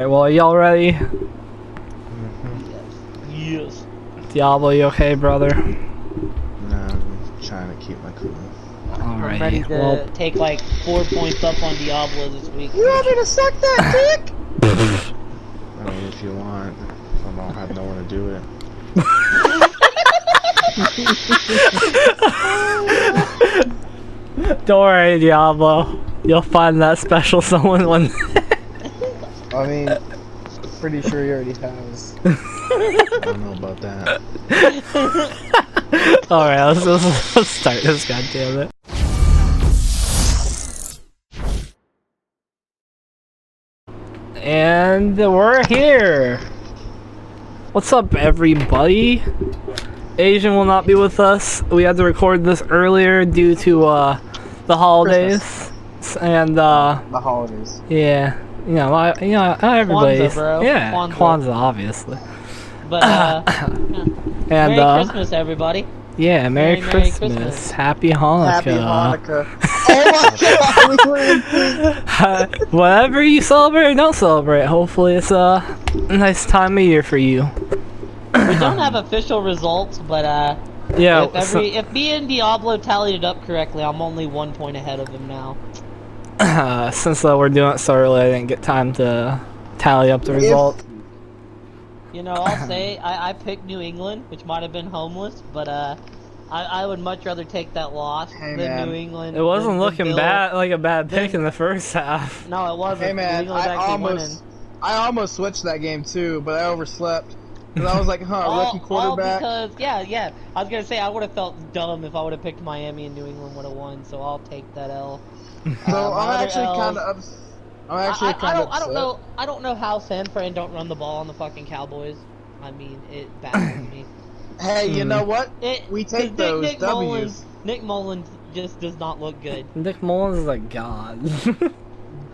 Alright, well, are y'all ready? Yes. Diablo, you okay, brother? No, I'm trying to keep my cool. I'm Alright, ready to well... take like 4 points up on Diablo this week. You want me to suck that dick? I mean, if you want. I don't have no one to do it. Don't worry, Diablo. You'll find that special someone one. I mean, pretty sure he already has. I don't know about that. Alright, let's start this, goddammit. And we're here! What's up, everybody? Asian will not be with us. We had to record this earlier due to the holidays. Christmas. And The holidays. yeah. Not everybody's. Kwanzaa, bro. Yeah, Kwanzaa. Kwanzaa, obviously. But yeah. And Merry Christmas, everybody. yeah, Merry Merry Christmas. Christmas. Happy Hanukkah. Happy Hanukkah. Oh my god, we were in sync. Whatever you celebrate or don't celebrate, hopefully it's a nice time of year for you. We don't have official results, but Yeah, if me and Diablo tallied it up correctly, I'm only 1 point ahead of him now. since we're doing it so early, I didn't get time to tally up the result. You know, I'll say I picked New England, which might have been homeless, but I would much rather take that loss Hey, than man. New England. It wasn't than looking Bill. bad, like a bad pick Then- in the first half. No, it wasn't. Hey man, New England was actually I almost switched that game too, but I overslept. Cause I was like, rookie quarterback. All because, yeah. I was gonna say I would have felt dumb if I would have picked Miami and New England would have won, so I'll take that L. So My I'm other actually L's- kind of upset. I don't know how San Fran don't run the ball on the fucking Cowboys. I mean, it baffles me. Hey, you know what? We take 'cause those Nick W's. Nick Mullins just does not look good. Nick Mullins is a god.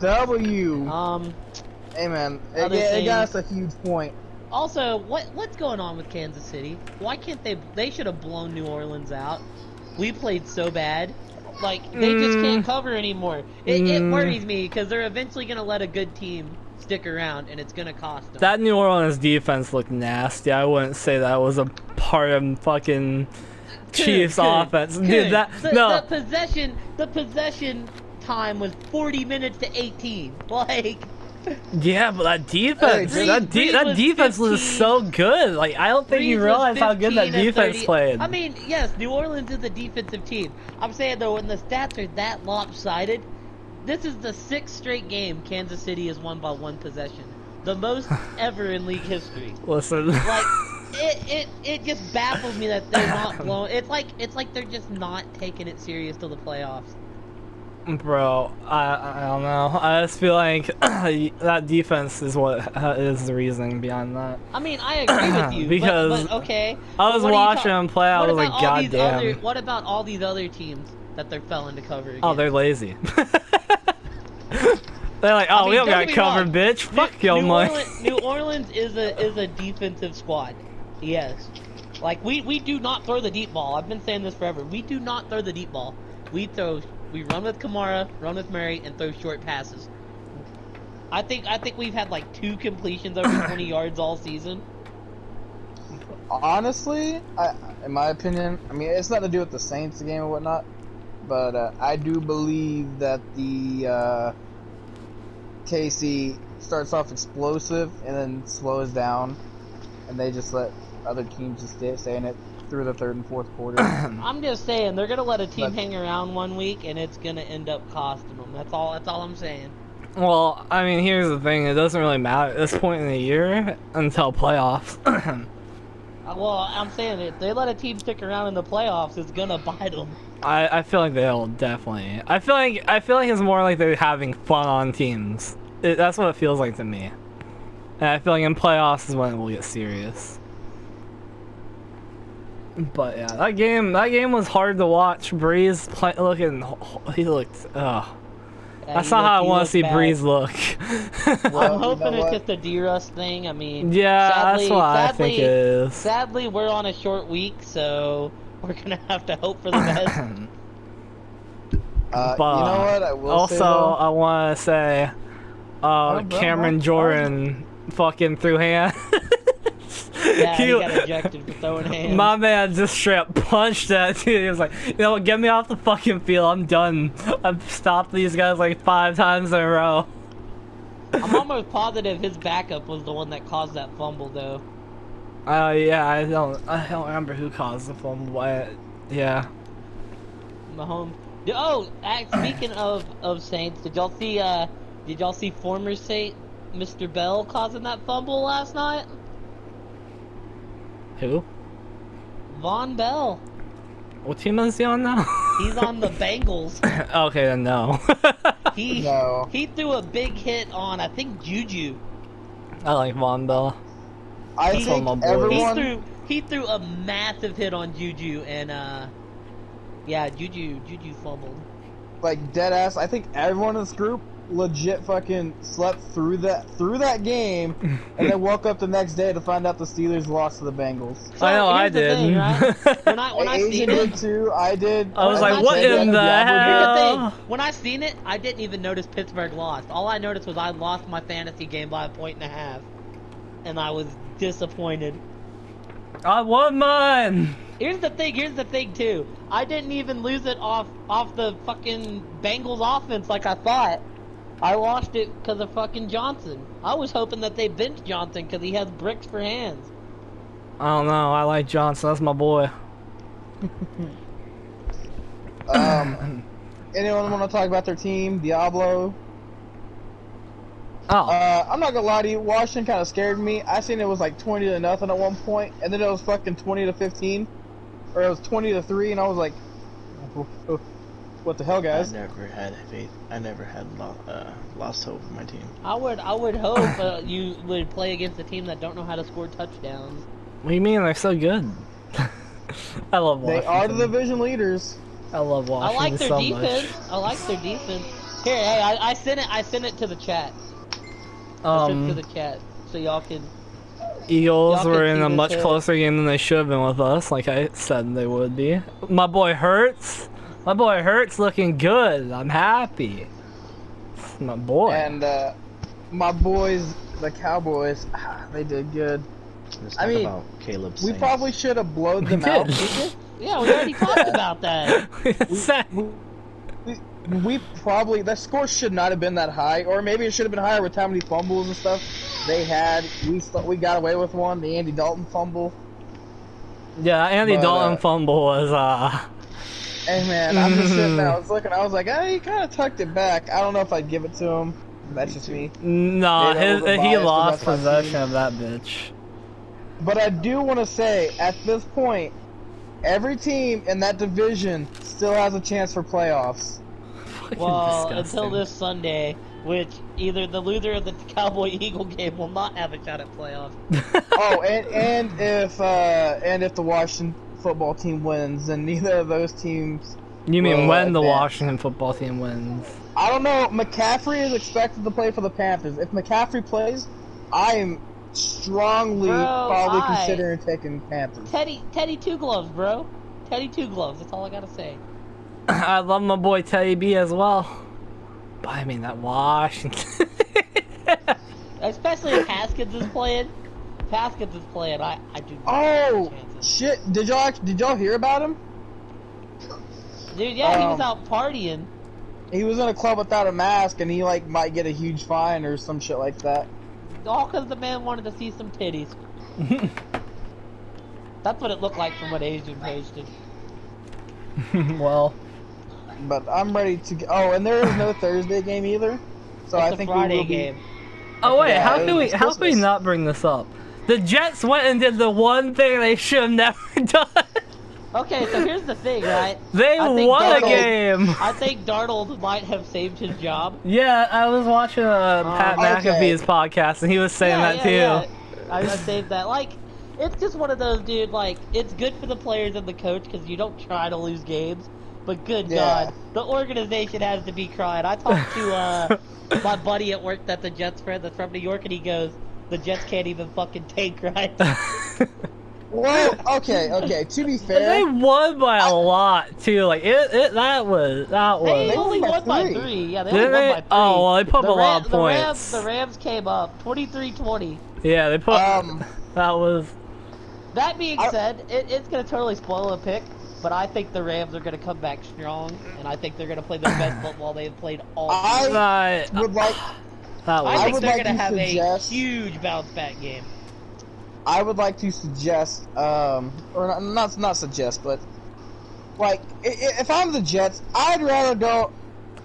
W. Hey man, Other it got us a huge point. Also, what's going on with Kansas City? Why can't they should have blown New Orleans out. We played so bad. Like, they just can't cover anymore. It worries me, because they're eventually going to let a good team stick around, and it's going to cost them. That New Orleans defense looked nasty. I wouldn't say that was a part of fucking Chiefs offense. Dude, The possession time was 40 minutes to 18. Like... Yeah, but that defense, Hey, that defense was 15. so good. Like, I don't think you realize how good that 15 and defense 30. played. I mean, yes, New Orleans is a defensive team. I'm saying, though, when the stats are that lopsided, this is the 6th straight game Kansas City has won by 1 possession. The most ever in league history. Listen. Like, it just baffles me that they're not blowing. It's like they're just not taking it serious till the playoffs. Bro, I don't know. I just feel like that defense is what is the reasoning behind that. I mean, I agree with you, Because but okay. I was What are you watching them play, I what was like, about all these goddamn. What about all these other teams that they're failing to cover against? Oh, they're lazy. They're like, oh, I mean, we don't don't got get me covered, wrong. bitch. Fuck yo, Mike. New Orleans is a defensive squad. Yes. Like, we do not throw the deep ball. I've been saying this forever. We do not throw the deep ball. We run with Kamara, run with Murray, and throw short passes. I think we've had like 2 completions over 20 yards all season. Honestly, in my opinion, I mean, it's nothing to do with the Saints game or whatnot, but I do believe that the KC starts off explosive and then slows down, and they just let other teams just stay in it through the 3rd and 4th quarter. I'm just saying they're gonna let a team hang around 1 week, and it's gonna end up costing them. That's all I'm saying. Well, I mean, here's the thing. It doesn't really matter at this point in the year until playoffs. Well, I'm saying if they let a team stick around in the playoffs, it's gonna bite them. I feel like they'll definitely. I feel like it's more like they're having fun on teams. That's what it feels like to me. And I feel like in playoffs is when it will get serious. But yeah, that game was hard to watch. Breeze he looked. That's not how I want to see Breeze look. I'm hoping it's just a D-Rust thing. I mean, yeah, sadly, that's what I think it is. Sadly, we're on a short week, so we're gonna have to hope for the best. But you know what? I will also, say, though, I want to say, bro, Cameron Jordan fucking threw hand. Yeah, he got ejected for throwing hands. My man just straight up punched that dude. He was like, you know what, get me off the fucking field. I'm done. I've stopped these guys like 5 times in a row. I'm almost positive his backup was the one that caused that fumble, though. Yeah, I don't remember who caused the fumble, but yeah. Mahomes. Oh, speaking of Saints, did y'all see former Saint Mr. Bell causing that fumble last night? Who? Von Bell. What team is he on now? He's on the Bengals. Okay, then no. He threw a big hit on, I think, Juju. I like Von Bell. I He's think on my everyone. He threw a massive hit on Juju, and yeah, Juju fumbled. Like dead ass. I think everyone in this group legit fucking slept through that game, and then woke up the next day to find out the Steelers lost to the Bengals. So I know I here's the did. thing, right? When I Asian seen did it, too. I did. I was like, what in the here's the hell? thing. When I seen it, I didn't even notice Pittsburgh lost. All I noticed was I lost my fantasy game by 1.5, and I was disappointed. I won mine. Here's the thing too. I didn't even lose it off the fucking Bengals offense like I thought. I lost it because of fucking Johnson. I was hoping that they benched Johnson because he has bricks for hands. I don't know. I like Johnson. That's my boy. Anyone want to talk about their team, Diablo? Oh. I'm not gonna lie to you. Washington kind of scared me. I seen it was like 20-0 at one point, and then it was fucking 20-15, or it was 20-3, and I was like, "What the hell, guys?" I never had faith. I never had lost hope in my team. I would hope you would play against a team that don't know how to score touchdowns. What do you mean? They're so good. I love Washington. They are the division leaders. I love I Washington like their so defense. much. I like their defense. Here, hey, I sent it to the chat. I sent it to the chat so y'all can. Eagles Y'all were can in see a this much hit. closer game than they should have been with us, like I said they would be. My boy Hurts. My boy Hurts looking good. I'm happy. My boy. And my boys, the Cowboys, they did good. Let's I talk mean, about Caleb's We Saints. probably should have blowed them We out. did. Yeah, we already talked about that. We probably, the score should not have been that high, or maybe it should have been higher with how many fumbles and stuff they had. We got away with one, the Andy Dalton fumble. Yeah, Andy But, Dalton fumble was Hey man, I'm just sitting there. I was looking. I was like, he kind of tucked it back. I don't know if I'd give it to him. That's just me. no, Maybe I'm a little he biased 'cause lost that's my possession team. of that bitch. But I do want to say, at this point, every team in that division still has a chance for playoffs. Fucking Well, disgusting. until this Sunday, which either the loser of the Cowboy-Eagle game will not have a shot at playoffs. Oh, and if the Washington football team wins, then neither of those teams. You mean will when the advance. Washington football team wins? I don't know. McCaffrey is expected to play for the Panthers. If McCaffrey plays, I am strongly probably considering taking Panthers. Teddy Two Gloves, bro. Teddy Two Gloves. That's all I gotta say. I love my boy Teddy B as well. But I mean that Washington. Especially if Haskins is playing. If Haskins is playing, I do. not Oh take chances. shit! Did y'all hear about him? Dude, yeah, he was out partying. He was in a club without a mask, and he like might get a huge fine or some shit like that. All because the man wanted to see some titties. That's what it looked like from what Asian posted. Well, But I'm ready to. Oh, and there is no Thursday game either. So It's I a think Friday we will be. game. oh wait, Yeah, how can we it's how can we not bring this up? The Jets went and did the one thing they should have never done. Okay, so here's the thing, right? They I think won a Darnold- game. I think Darnold might have saved his job. Yeah, I was watching Pat okay. McAfee's podcast and he was saying that too. Yeah. I saved that. Like, it's just one of those, dude. Like, it's good for the players and the coach because you don't try to lose games. But good Yeah. God, the organization has to be crying. I talked to my buddy at work that's a Jets fan that's from New York, and he goes, "The Jets can't even fucking tank right." Well, okay. To be And fair, they won by a lot too. Like that was. They only won by won by 3. 3. Yeah, they Didn't only they? won by 3. Oh well, they put up a lot of points. The Rams came up 23-20. Yeah, they put. That was. That being said, it's gonna totally spoil a pick, but I think the Rams are gonna come back strong, and I think they're gonna play the best football they've played all season. I would like. That was. I think would they're like gonna to have suggest- a huge bounce back game. I would like to suggest, or not suggest, but like if I'm the Jets, I'd rather go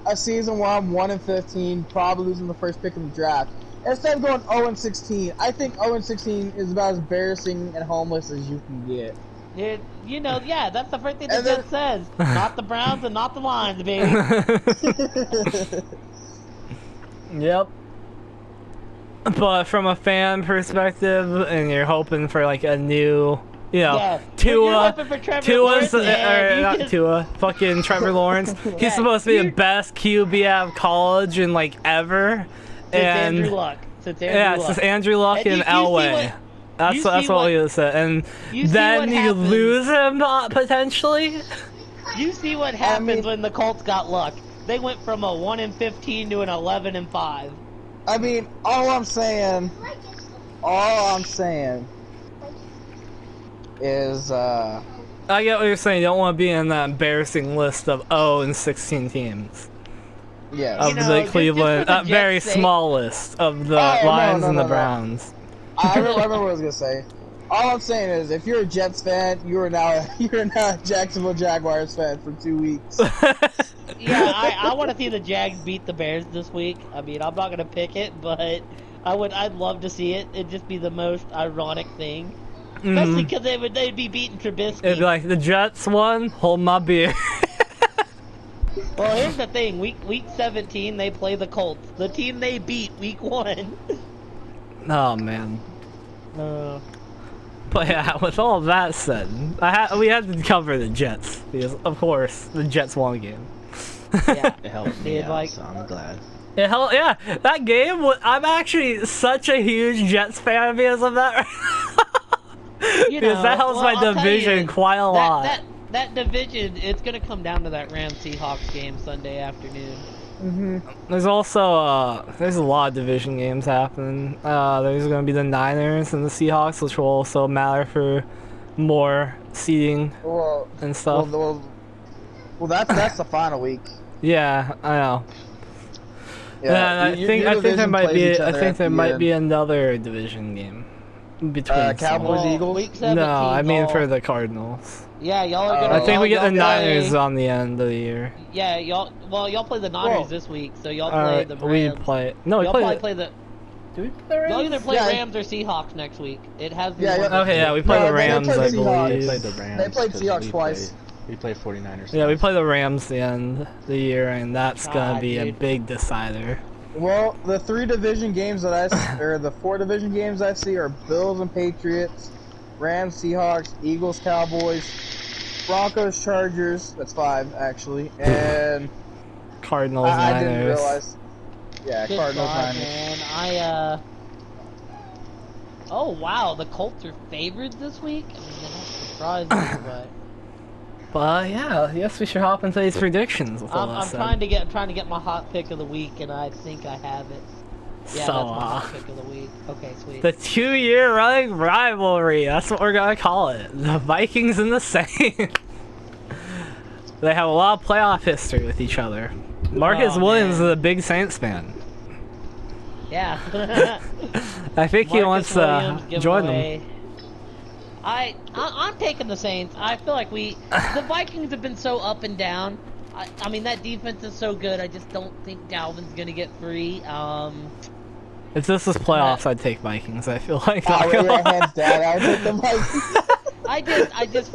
a season where I'm 1-15, probably losing the first pick of the draft, instead of going 0-16. I think 0-16 is about as embarrassing and homeless as you can get. You know, yeah, that's the first thing the And then- Jets says. Not the Browns and not the Lions, baby. Yep. But from a fan perspective, and you're hoping for like a new, you know, Yeah, Tua, you're hoping for Trevor Tua's, Lawrence, and you not just- Tua, fucking Trevor Lawrence. He's Yeah, supposed to be the you're- best QB out of college in like ever. Since And Andrew Luck. Since Andrew yeah, Luck. it's just Andrew Luck And and you see Elway. what- That's you that's see what what- he said. And you see then what you happens. lose him potentially. You see what happens mean- when the Colts got luck. They went from a 1-15 to an 11-5. I mean, all I'm saying is, I get what you're saying. You don't want to be in that embarrassing list of 0-16 teams. yes. Of You know, the just Cleveland, for the that very Jets' sake. small list of the Oh, no, Lions no, and the no, no. Browns. I remember what I was gonna say. All I'm saying is, if you're a Jets fan, you're now a Jacksonville Jaguars fan for 2 weeks. Yeah, I want to see the Jags beat the Bears this week. I mean, I'm not gonna pick it, but I'd love to see it. It'd just be the most ironic thing, especially because they'd be beating Trubisky. It'd be like the Jets won. Hold my beer. Well, here's the thing: week 17 they play the Colts, the team they beat week 1. Oh man. But yeah, with all that said, we had to cover the Jets because, of course, the Jets won a game. Yeah, It helped me Dude, out, like- so I'm glad. Yeah, that game. I'm actually such a huge Jets fan because of that. you because know, that helps well, my I'll tell division you, quite a lot. That division, it's gonna come down to that Rams Seahawks game Sunday afternoon. There's also there's a lot of division games happening. There's gonna be the Niners and the Seahawks, which will also matter for more seeding well, and stuff. well, that's the final week. Yeah, I know. Yeah, Yeah, I your think there division might plays be. each I other think at there the might end. be another division game between. Cowboys, some. Eagles? Week 17. No, I mean all- for the Cardinals. Yeah, y'all are gonna. I think we get the y'all Niners play- on the end of the year. Yeah, y'all. Well, y'all play the Niners Whoa. this week, so y'all play the we Rams. play. No, we Y'all play. probably play the. Do we play the Y'all Rams? either play Yeah. Rams or Seahawks next week. It has. been Yeah, one yeah. of the Okay, two. yeah, we play No, the they Rams, played I Seahawks. They believe. played the Rams. They played 'cause Seahawks twice. We played 49ers. Yeah, we twice. play the Rams the end of the year, and that's gonna God, be a dude. big decider. Well, the 3 division games that or the 4 division games I see are Bills and Patriots, Rams, Seahawks, Eagles, Cowboys, Broncos, Chargers. That's 5 actually, and Cardinals, I Niners. didn't realize. Yeah, Good Cardinals, God, Niners. man. Oh wow, the Colts are favored this week. I mean, that surprised me, but But yeah, I guess we should hop into these predictions. With all that I'm said. trying to get my hot pick of the week, and I think I have it. Yeah, So, that's my hot pick of the week. Okay, sweet. The 2-year running rivalry. That's what we're gonna call it. The Vikings and the Saints. They have a lot of playoff history with each other. Marcus Oh, Williams man. is a big Saints fan. Yeah. I think he wants Marcus to Williams join them. giveaway. I'm taking the Saints. I feel like the Vikings have been so up and down. I mean, that defense is so good. I just don't think Dalvin's gonna get free. If this was playoffs, I'd take Vikings. I feel like. Oh, not gonna yeah, lie. hands down. I would take the Vikings. I just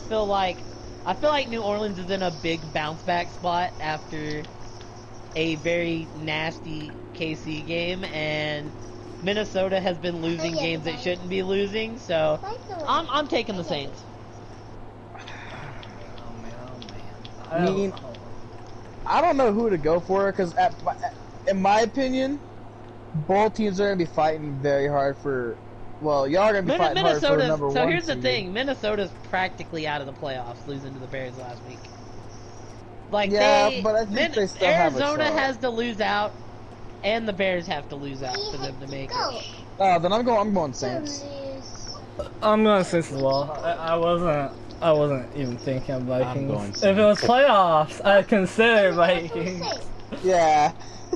feel like New Orleans is in a big bounce back spot after a very nasty KC game, and Minnesota has been losing games it shouldn't be losing. So I'm taking the Saints. I mean, I don't know who to go for because, in my opinion, both teams are going to be fighting very hard for Well, y'all are gonna be fighting hard for the number one. So here's the seed. thing: Minnesota's practically out of the playoffs, losing to the Bears last week. Like Yeah, but I think they still have a Arizona shot. has to lose out, and the Bears have to lose out for them to make it. Oh, then I'm going Saints. I'm going Saints as well. I wasn't even thinking of Vikings. going If it was playoffs, I'd consider Vikings. Yeah.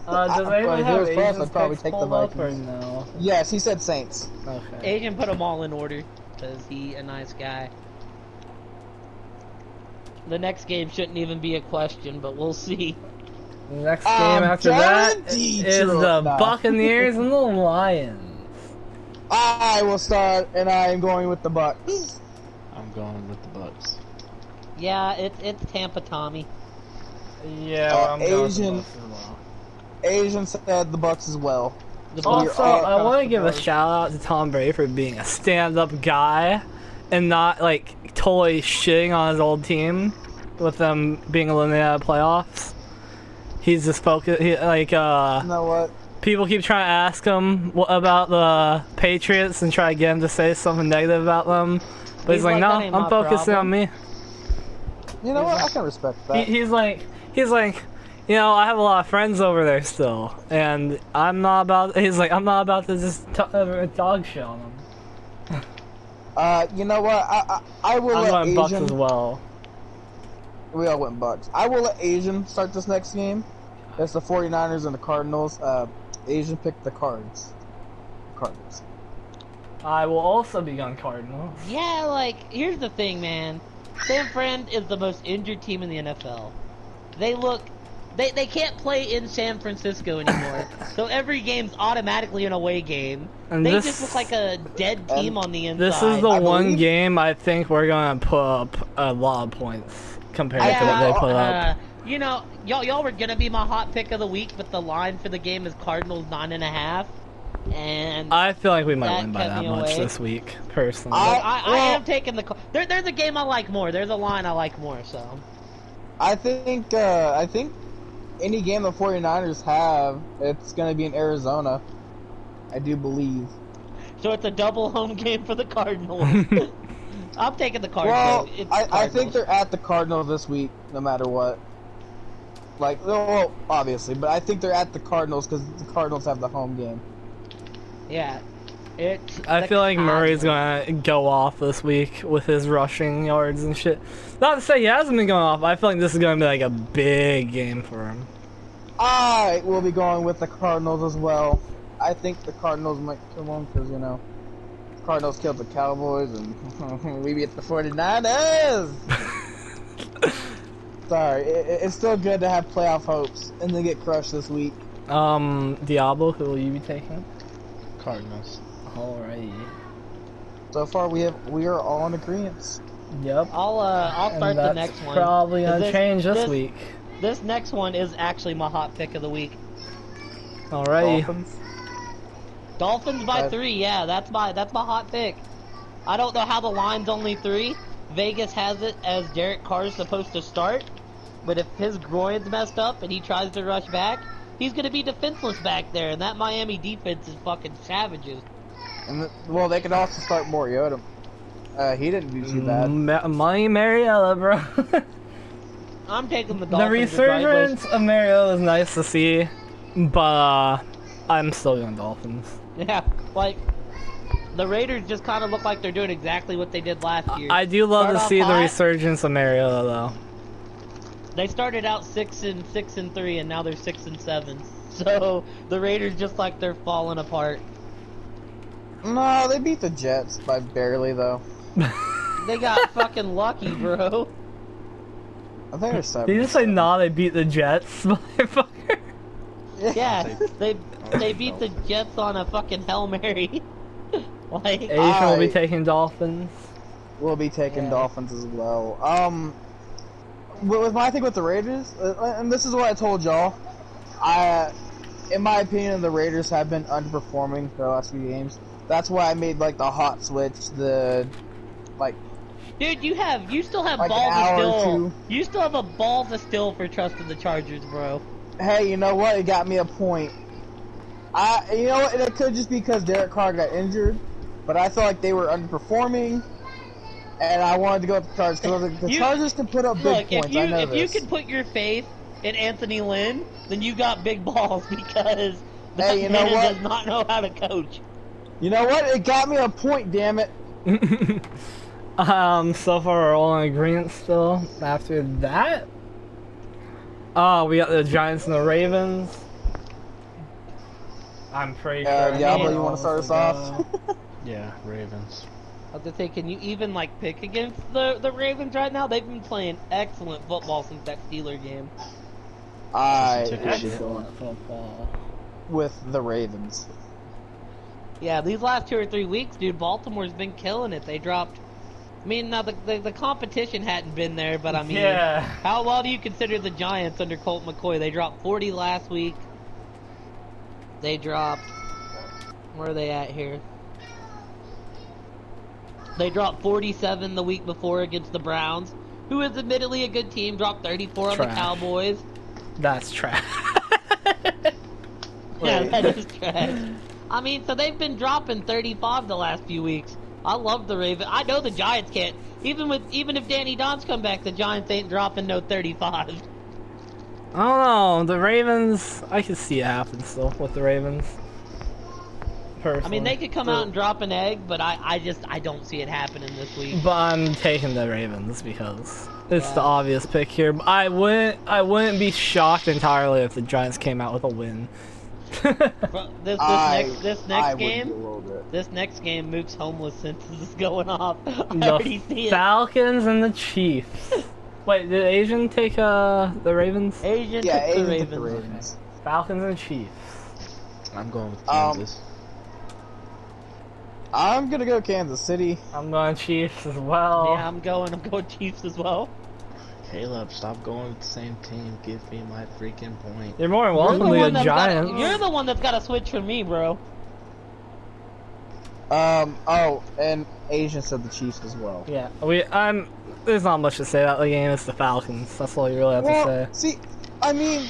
Does anyone If it have was playoffs, Asian's I'd probably picks take the pulled up or Vikings. no? Yes, he said Saints. Okay. Asian put them all in order because he a nice guy. The next game shouldn't even be a question, but we'll see. The next game after that guaranteed is to- the nah. Buccaneers and the Lions. I will start, and I am going with the Bucks. I'm going with the Bucks. Yeah, it's Tampa Tommy. Yeah, well, I'm going with the Asian- Bucks as well. Asian said the Bucks as well. The Bucks. Also, all I across want to the give a board. shout out to Tom Brady for being a stand-up guy and not like totally shitting on his old team with them being eliminated out of playoffs. He's just focused. You know what? People keep trying to ask him about the Patriots and try to get him to say something negative about them, but he's like, like, no, "That ain't I'm my focusing problem." on me. You know what? I can respect that. He's like, you know, I have a lot of friends over there still, and I'm not about. He's like, I'm not about to just dog shit on them. You know what? I will I'm let going Bucks Asian. as well. We all went Bucks. I will let Asian start this next game. It's the 49ers and the Cardinals. Asian picked the Cards. Cardinals. I will also be on Cardinals. Yeah, like here's the thing, man. San Fran is the most injured team in the NFL. They can't play in San Francisco anymore. So every game's automatically an away game. And They this- just look like a dead team on the inside. This is the I one believe- game I think we're gonna put up a lot of points compared to what they put up. You know, y'all were gonna be my hot pick of the week, but the line for the game is Cardinals 9.5, and I feel like we might That win by kept that me much away. this week, personally. I am taking the. There's a game I like more. There's a line I like more. So I think any game the 49ers have, it's going to be in Arizona. I do believe. it's a double home game for the Cardinals. I'm taking the Well, Cardinals. It's I think Cardinals. they're at the Cardinals this week, no matter what. Like, well, obviously, but I think they're at the Cardinals because the Cardinals have the home game. Yeah, it's. I the feel like Murray's Cardinals. gonna go off this week with his rushing yards and shit. Not to say he hasn't been going off, I feel like this is gonna be like a big game for him. I will be going with the Cardinals as well. I think the Cardinals might kill them because, you know, Cardinals killed the Cowboys and we beat the 49ers! Sorry, it's still good to have playoff hopes and then get crushed this week. Diablo, who will you be taking? Cardinals. Alrighty. So far, we are all in agreement. Yep. I'll And start the that's next one. probably 'Cause gonna change this week. This next one is actually my hot pick of the week. Alrighty. Dolphins by Okay. 3. Yeah, that's my hot pick. I don't know how the line's only 3. Vegas has it as Derek Carr's supposed to start, but if his groin's messed up and he tries to rush back, he's gonna be defenseless back there, and that Miami defense is fucking savages. And well, they could also start Mariota. He didn't do too bad. Money Mariella, bro. I'm taking the The Dolphins regardless. resurgence of Mariella is nice to see, but I'm still going Dolphins. Yeah, like the Raiders just kind of look like they're doing exactly what they did last year. I do love Start to off see the hot. resurgence of Mariella, though. They started out 6-3, and now they're 6-7. So the Raiders just like they're falling apart. No, they beat the Jets by barely though. They got fucking lucky, bro. I think they're 7. Did you just say, nah, they beat the Jets, motherfucker? Yeah, they beat the Jets on a fucking Hail Mary. Like, Asian will be I- taking Dolphins. We'll be taking Yeah. Dolphins as well. With my thing with the Raiders, and this is what I told y'all. In my opinion, the Raiders have been underperforming the last few games. That's why I made like the hot switch. Like, dude, you still have Like an balls hour to or still. two. You still have a ball to still for trusting the Chargers, bro. hey, you know what? It got me a point. You know what? And it could just be because Derek Carr got injured. but I felt like they were underperforming, and I wanted to go with the Chargers because the Chargers can put up big points. If you can put your faith in Anthony Lynn, then you got big balls because that man does not know how to coach. You know what? It got me a point, damn it. So far we're all in agreement still. After that, we got the Giants and the Ravens. I'm pretty sure. Diablo, you want to start us off? Yeah, Ravens. I was gonna say, can you even like pick against the Ravens right now? They've been playing excellent football since that Steeler game. Excellent football. With the Ravens. Yeah, these last 2 or 3 weeks, dude, Baltimore's been killing it. They dropped. I mean, now the competition hadn't been there, but I mean, how well do you consider the Giants under Colt McCoy? They dropped 40 last week. They dropped. Where are they at here? They dropped 47 the week before against the Browns, who is admittedly a good team. Dropped 34 on the Cowboys. That's trash. Yeah, that is trash. I mean, so they've been dropping 35 the last few weeks. I love the Ravens. I know the Giants can't. Even if Danny Don's come back, the Giants ain't dropping no 35. I don't know. The Ravens, I can see it happen still with the Ravens. Personally. I mean, they could come out and drop an egg, but I don't see it happening this week. But I'm taking the Ravens because it's the obvious pick here. But I wouldn't be shocked entirely if the Giants came out with a win. Bro, this next game, Mook's homeless census is going off. I already see it. Falcons and the Chiefs. Wait, did Asian take the Ravens? Asian took the Ravens. Okay. Falcons and Chiefs. I'm going with Kansas. I'm gonna go Kansas City. I'm going Chiefs as well. Yeah, I'm going Chiefs as well. Caleb, stop going with the same team. Give me my freaking point. You're more than welcome to the Giants. You're the one that's got to switch for me, bro. Oh, and Asian said the Chiefs as well. Yeah, there's not much to say about the game. It's the Falcons. That's all you really have to say. See, I mean,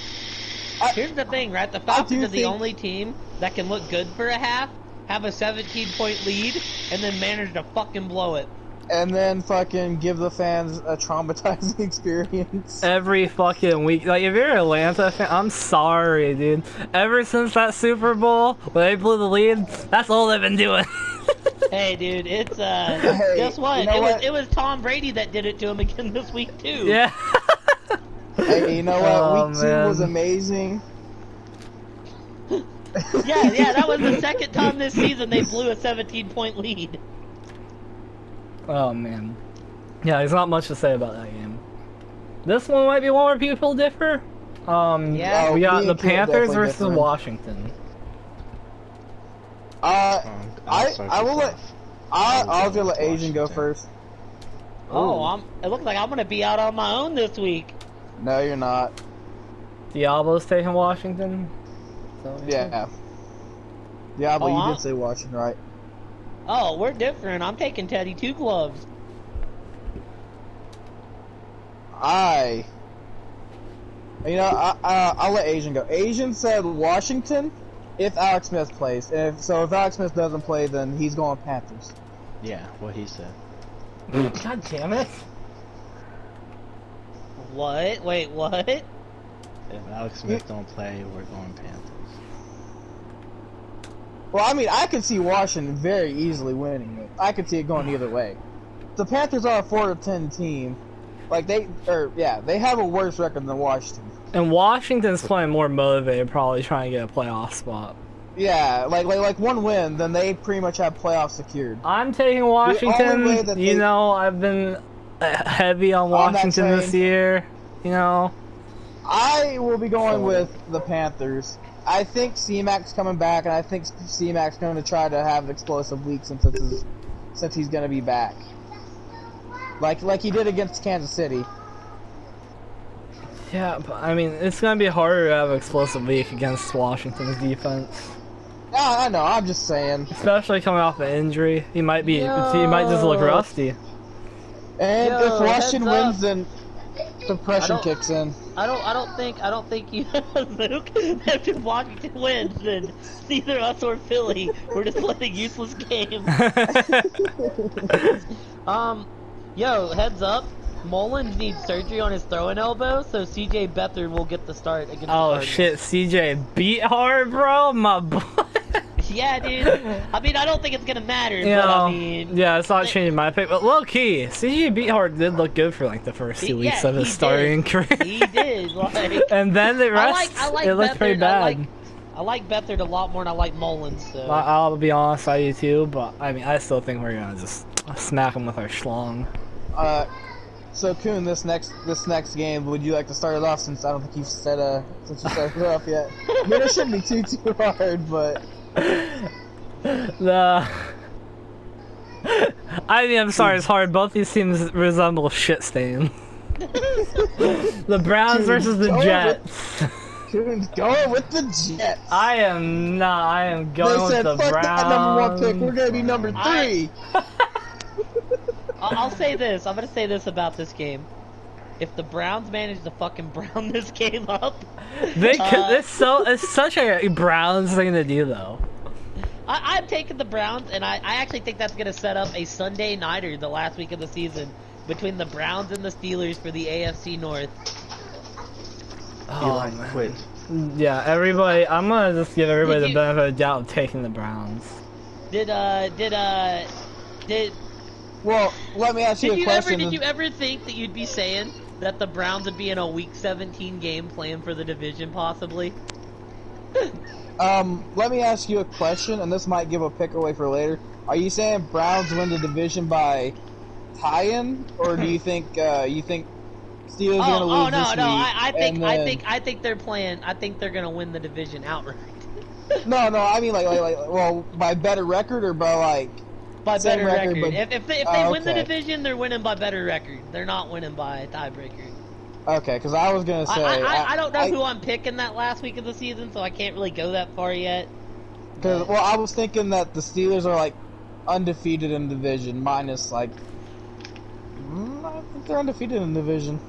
here's the thing, right? The Falcons are the only team that can look good for a half, have a 17-point lead, and then manage to fucking blow it. And then fucking give the fans a traumatizing experience. Every fucking week. Like, if you're an Atlanta fan, I'm sorry, dude. Ever since that Super Bowl, when they blew the lead, that's all they've been doing. Hey, dude, it's, guess what? You know it was Tom Brady that did it to him again this week, too. Yeah. Hey, you know what? Week 2 was amazing. Yeah, that was the second time this season they blew a 17-point lead. Oh, man. Yeah, there's not much to say about that game. This one might be one where people differ. Yeah. We got the Panthers versus Washington. I'll let Asian go first. Oh, it looks like I'm gonna be out on my own this week. No, you're not. Diablo's taking Washington. Yeah. Diablo, you did say Washington, right? Oh, we're different. I'm taking Teddy Two Gloves. I'll let Asian go. Asian said Washington if Alex Smith plays. If Alex Smith doesn't play, then he's going Panthers. Yeah, what he said. God damn it. What? Wait, what? If Alex Smith don't play, we're going Panthers. Well, I mean, I could see Washington very easily winning it. I could see it going either way. The Panthers are a 4-10 team. Like, they have a worse record than Washington. And Washington's playing more motivated, probably trying to get a playoff spot. Yeah, like one win, then they pretty much have playoffs secured. I'm taking Washington. I've been heavy on Washington this year. I will be going with the Panthers. I think C-Mac's coming back, and I think C-Mac's going to try to have an explosive week since he's going to be back. Like he did against Kansas City. Yeah, but I mean, it's going to be harder to have an explosive week against Washington's defense. I know, I'm just saying. Especially coming off an injury. He might just look rusty. And if Washington wins, then Depression kicks in. I don't think you, Luke, after Washington wins, then neither us or Philly, we're just playing useless games. Yo, heads up, Mullins needs surgery on his throwing elbow, so CJ Beathard will get the start against the Cardinals. Shit, CJ beat hard, bro, my boy. Yeah, dude. I mean, I don't think it's gonna matter, You but know, I mean... yeah, it's not changing my pick, but low key, CJ Beathard did look good for like the first 2 weeks of his starting career. He did, like... And then the rest, it looked pretty bad. I like Beathard a lot more than I like Mullins, so... I'll be honest, I do too, but I mean, I still think we're gonna just smack him with our schlong. So Kuhn, this next game, would you like to start it off since I don't think you've started it off yet? I mean, it shouldn't be too hard, but I mean, I'm sorry, it's hard. Both these teams resemble shit stain. The Browns versus the Jets. Kuhn's going with the Jets. I am not. I am going with the Browns. They said, fuck that number 1 pick. We're gonna be number 3. I'll say this. I'm gonna say this about this game. If the Browns manage to fucking brown this game up, they could. It's such a Browns thing to do, though. I'm taking the Browns, and I actually think that's gonna set up a Sunday nighter the last week of the season between the Browns and the Steelers for the AFC North. Eli, quit. Yeah, everybody. I'm gonna just give everybody the benefit of the doubt of taking the Browns. Well, let me ask you a question. Did you ever think that you'd be saying that the Browns would be in a Week 17 game playing for the division, possibly? Let me ask you a question, and this might give a pick away for later. Are you saying Browns win the division by tie-in, or do you think Steelers are gonna lose this week? I think they're playing. I think they're gonna win the division outright. No, I mean well, by better record or by better record. But... If they win the division, they're winning by better record. They're not winning by a tiebreaker. Okay, because I was gonna say I don't know who I'm picking that last week of the season, so I can't really go that far yet. Because I was thinking that the Steelers are undefeated in division, minus I think they're undefeated in division.